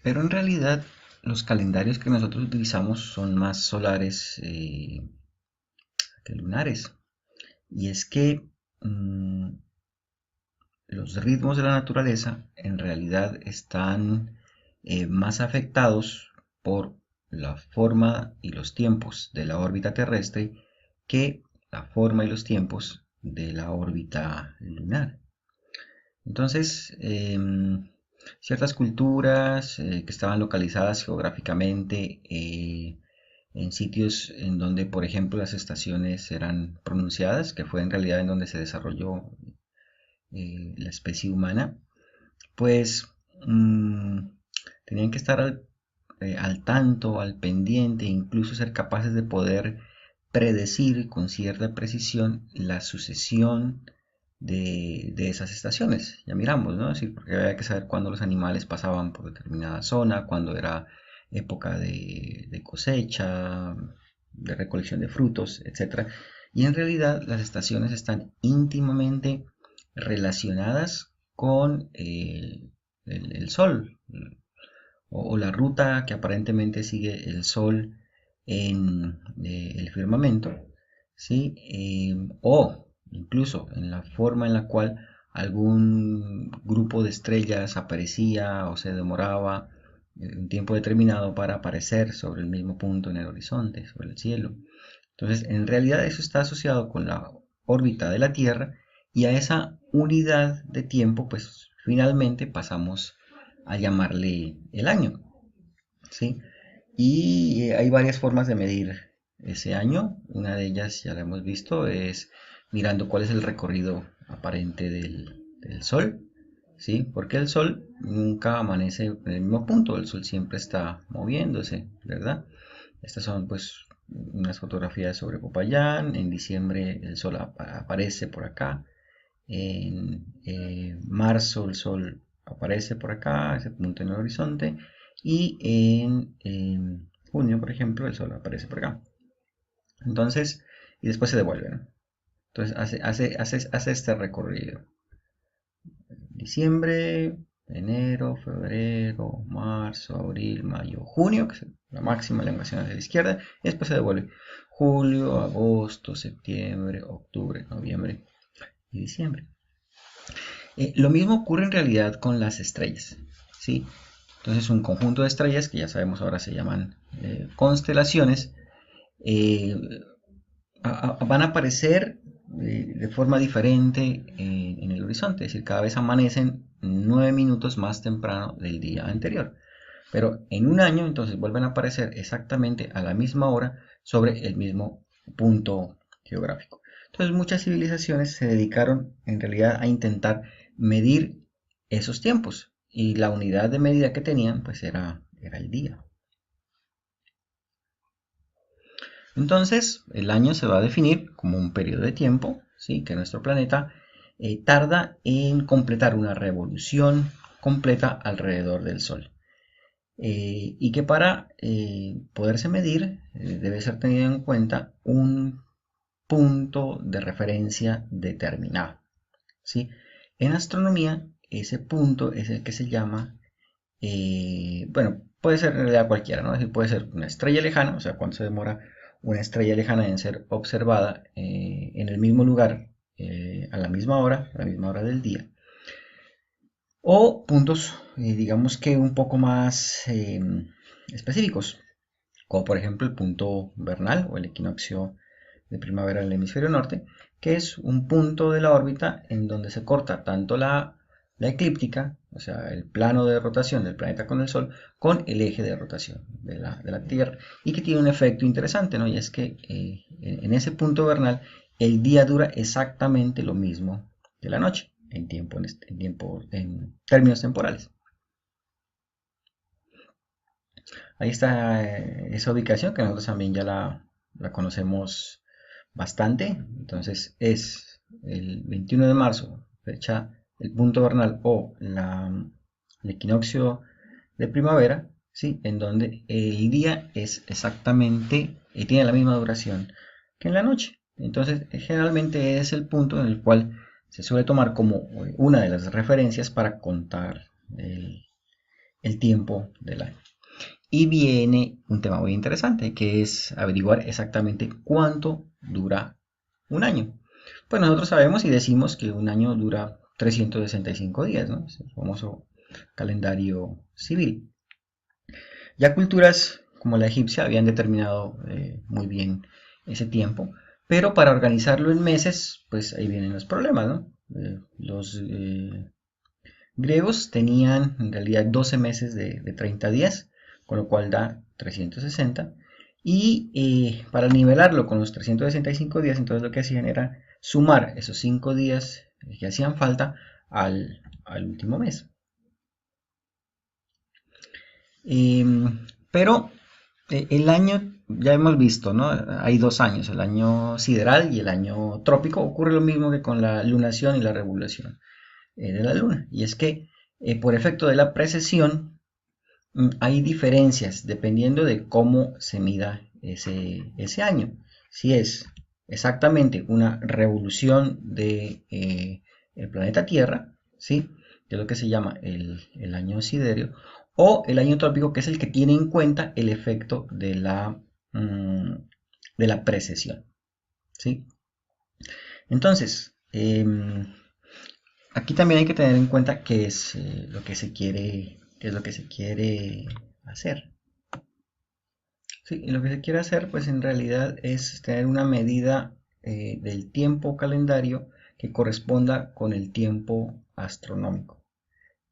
Pero en realidad los calendarios que nosotros utilizamos son más solares que lunares. Y es que mm, los ritmos de la naturaleza en realidad están más afectados por la forma y los tiempos de la órbita terrestre que la forma y los tiempos de la órbita lunar. Entonces, ciertas culturas que estaban localizadas geográficamente en sitios en donde, por ejemplo, las estaciones eran pronunciadas, que fue en realidad en donde se desarrolló la especie humana, pues mmm, tenían que estar al tanto, al pendiente, incluso ser capaces de poder predecir con cierta precisión la sucesión de esas estaciones. Ya miramos, ¿no? Es decir, porque había que saber cuándo los animales pasaban por determinada zona, cuándo era época de cosecha, de recolección de frutos, etc. Y en realidad las estaciones están íntimamente relacionadas con el Sol o la ruta que aparentemente sigue el Sol en el firmamento, ¿sí? O incluso en la forma en la cual algún grupo de estrellas aparecía o se demoraba un tiempo determinado para aparecer sobre el mismo punto en el horizonte, sobre el cielo. Entonces, en realidad eso está asociado con la órbita de la Tierra y a esa unidad de tiempo, pues finalmente pasamos a llamarle el año, ¿sí? Y hay varias formas de medir ese año. Una de ellas, ya la hemos visto, es mirando cuál es el recorrido aparente del Sol, ¿sí? Porque el Sol nunca amanece en el mismo punto, el Sol siempre está moviéndose, ¿verdad? Estas son pues unas fotografías sobre Popayán. En diciembre el Sol aparece por acá. En marzo el Sol aparece por acá, ese punto en el horizonte. Y en junio, por ejemplo, el Sol aparece por acá. Entonces, y después se devuelve, ¿no? Entonces hace este recorrido. Diciembre, enero, febrero, marzo, abril, mayo, junio, que es la máxima elevación hacia la izquierda, y después se devuelve. Julio, agosto, septiembre, octubre, noviembre y diciembre. Lo mismo ocurre en realidad con las estrellas, ¿sí? Entonces un conjunto de estrellas, que ya sabemos ahora se llaman constelaciones, eh, van a aparecer de forma diferente en el horizonte, es decir, cada vez amanecen 9 minutos más temprano del día anterior. Pero en un año entonces vuelven a aparecer exactamente a la misma hora sobre el mismo punto geográfico. Entonces muchas civilizaciones se dedicaron en realidad a intentar medir esos tiempos y la unidad de medida que tenían pues era el día. Entonces el año se va a definir como un periodo de tiempo, ¿sí? Que nuestro planeta tarda en completar una revolución completa alrededor del Sol. Y que para poderse medir debe ser tenido en cuenta un punto de referencia determinado, ¿sí? En astronomía, ese punto es el que se llama, bueno, puede ser en realidad cualquiera, ¿no? Es decir, puede ser una estrella lejana, o sea, cuánto se demora una estrella lejana en ser observada en el mismo lugar a la misma hora del día. O puntos, digamos que un poco más específicos, como por ejemplo el punto vernal o el equinoccio de primavera en el hemisferio norte, que es un punto de la órbita en donde se corta tanto la eclíptica, o sea, el plano de rotación del planeta con el Sol, con el eje de rotación de la Tierra, y que tiene un efecto interesante, ¿no? Y es que en ese punto vernal el día dura exactamente lo mismo que la noche, en términos temporales. Ahí está esa ubicación que nosotros también ya la conocemos bastante. Entonces es el 21 de marzo, fecha el punto vernal o el equinoccio de primavera, ¿sí? En donde el día es exactamente, tiene la misma duración que en la noche. Entonces generalmente es el punto en el cual se suele tomar como una de las referencias para contar el, el tiempo del año. Y viene un tema muy interesante, que es averiguar exactamente cuánto dura un año. Pues nosotros sabemos y decimos que un año dura 365 días, ¿no? Es el famoso calendario civil. Ya culturas como la egipcia habían determinado muy bien ese tiempo, pero para organizarlo en meses, pues ahí vienen los problemas, ¿no? Los griegos tenían en realidad 12 meses de 30 días, con lo cual da 360. Y para nivelarlo con los 365 días, entonces lo que hacían era sumar esos 5 días que hacían falta al último mes. Pero el año, ya hemos visto, ¿no? Hay dos años, el año sideral y el año trópico. Ocurre lo mismo que con la lunación y la revolución de la luna. Y es que por efecto de la precesión hay diferencias dependiendo de cómo se mida ese año. Si es exactamente una revolución de el planeta Tierra, ¿sí? Que es lo que se llama el año siderio, o el año trópico, que es el que tiene en cuenta el efecto de la precesión, ¿sí? Entonces, aquí también hay que tener en cuenta qué es lo que se quiere, qué es lo que se quiere hacer. Sí, y lo que se quiere hacer, pues en realidad es tener una medida del tiempo calendario que corresponda con el tiempo astronómico.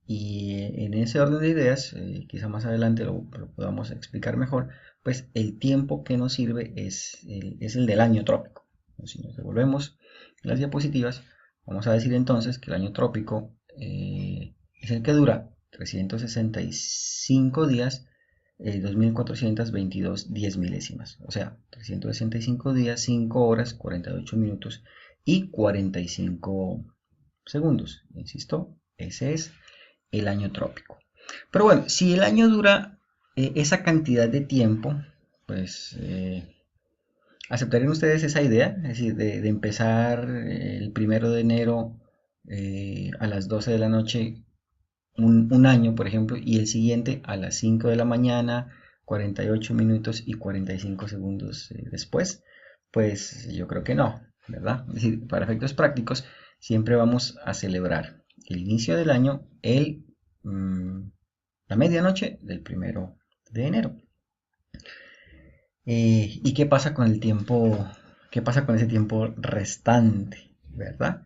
Y en ese orden de ideas, quizá más adelante lo podamos explicar mejor, pues el tiempo que nos sirve es el del año trópico. Si nos devolvemos las diapositivas, vamos a decir entonces que el año trópico es el que dura 365 días, 2422 10 milésimas. O sea, 365 días, 5 horas, 48 minutos y 45 segundos. Insisto, ese es el año trópico. Pero bueno, si el año dura esa cantidad de tiempo, pues ¿aceptarían ustedes esa idea? Es decir, de empezar el 1 de enero a las 12 de la noche un año, por ejemplo, y el siguiente a las 5 de la mañana, 48 minutos y 45 segundos después. Pues yo creo que no, ¿verdad? Es decir, para efectos prácticos, siempre vamos a celebrar el inicio del año, la medianoche del 1 de enero. ¿Y qué pasa con el tiempo? ¿Qué pasa con ese tiempo restante, verdad?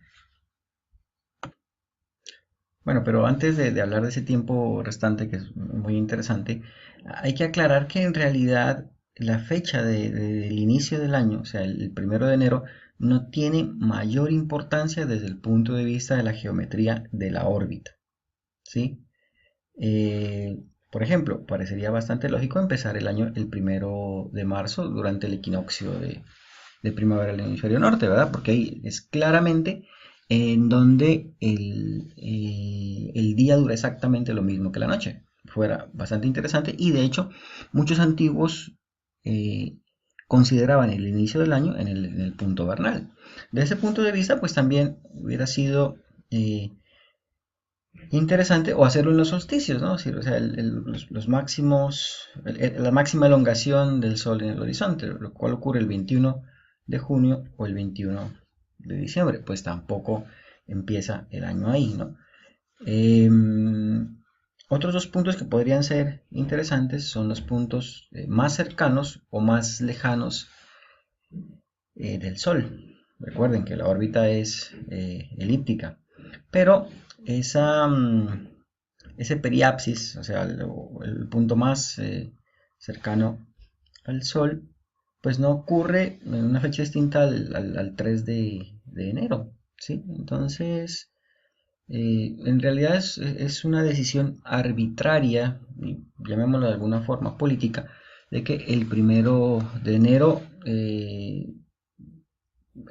Bueno, pero antes de hablar de ese tiempo restante, que es muy interesante, hay que aclarar que en realidad la fecha del inicio del año, o sea, el 1 de enero, no tiene mayor importancia desde el punto de vista de la geometría de la órbita, ¿sí? Por ejemplo, parecería bastante lógico empezar el año el 1 de marzo durante el equinoccio de primavera del hemisferio norte, ¿verdad? Porque ahí es claramente en donde el día dura exactamente lo mismo que la noche. Fuera bastante interesante y de hecho muchos antiguos eh, consideraban el inicio del año en el punto vernal. De ese punto de vista, pues también hubiera sido interesante o hacerlo en los solsticios, ¿no? O sea, los máximos, la máxima elongación del Sol en el horizonte, lo cual ocurre el 21 de junio o el 21 de diciembre, pues tampoco empieza el año ahí, ¿no? Otros dos puntos que podrían ser interesantes son los puntos más cercanos o más lejanos del Sol. Recuerden que la órbita es elíptica, pero esa, ese periapsis, o sea, el punto más cercano al Sol, pues no ocurre en una fecha distinta al 3 de enero, ¿sí? Entonces, en realidad es una decisión arbitraria, llamémoslo de alguna forma política, de que el 1 de enero, es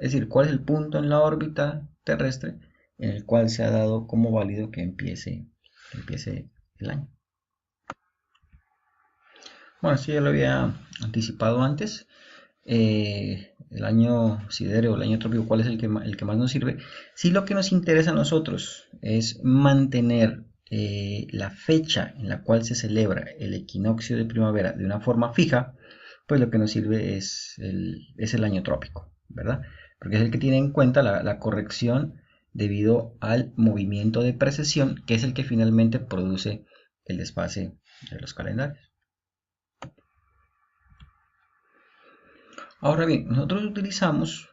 decir, cuál es el punto en la órbita terrestre en el cual se ha dado como válido que empiece el año. Bueno, esto ya lo había anticipado antes. El año siderio o el año trópico, ¿cuál es el que más nos sirve? Si lo que nos interesa a nosotros es mantener la fecha en la cual se celebra el equinoccio de primavera de una forma fija, pues lo que nos sirve es el año trópico, ¿verdad? Porque es el que tiene en cuenta la corrección debido al movimiento de precesión, que es el que finalmente produce el desfase de los calendarios. Ahora bien, nosotros utilizamos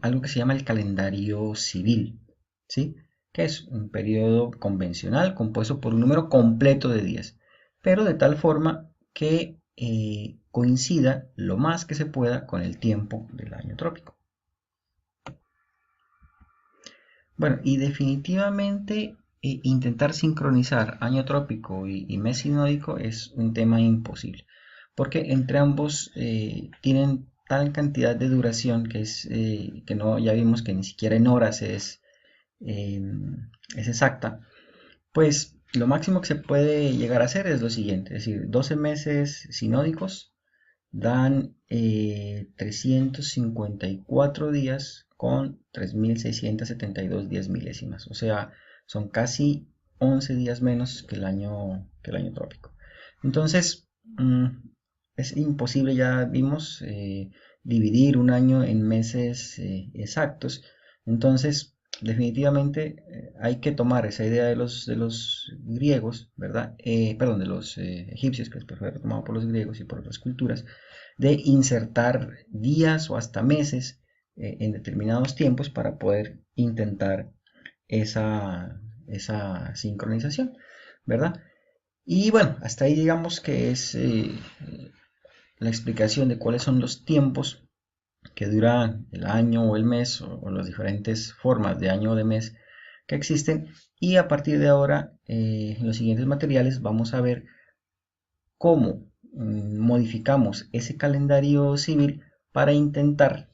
algo que se llama el calendario civil, ¿sí? Que es un periodo convencional compuesto por un número completo de días, pero de tal forma que coincida lo más que se pueda con el tiempo del año trópico. Bueno, y definitivamente intentar sincronizar año trópico y mes sinódico es un tema imposible, porque entre ambos tienen tal cantidad de duración que no, ya vimos que ni siquiera en horas es exacta. Pues lo máximo que se puede llegar a hacer es lo siguiente, es decir, 12 meses sinódicos dan 354 días con 3.672 días milésimas. O sea, son casi 11 días menos que el año trópico. Entonces, es imposible, ya vimos, dividir un año en meses exactos. Entonces, definitivamente hay que tomar esa idea de los griegos, ¿verdad? Perdón, de los egipcios, que después fue retomado por los griegos y por otras culturas, de insertar días o hasta meses en determinados tiempos para poder intentar esa sincronización, ¿verdad? Y bueno, hasta ahí digamos que es la explicación de cuáles son los tiempos que dura el año o el mes o las diferentes formas de año o de mes que existen. Y a partir de ahora, en los siguientes materiales vamos a ver cómo modificamos ese calendario civil para intentar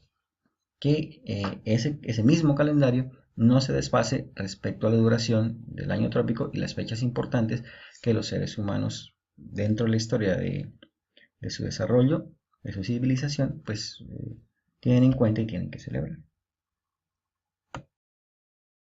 que ese mismo calendario no se desfase respecto a la duración del año trópico y las fechas importantes que los seres humanos dentro de la historia de su desarrollo, de su civilización, pues tienen en cuenta y tienen que celebrar.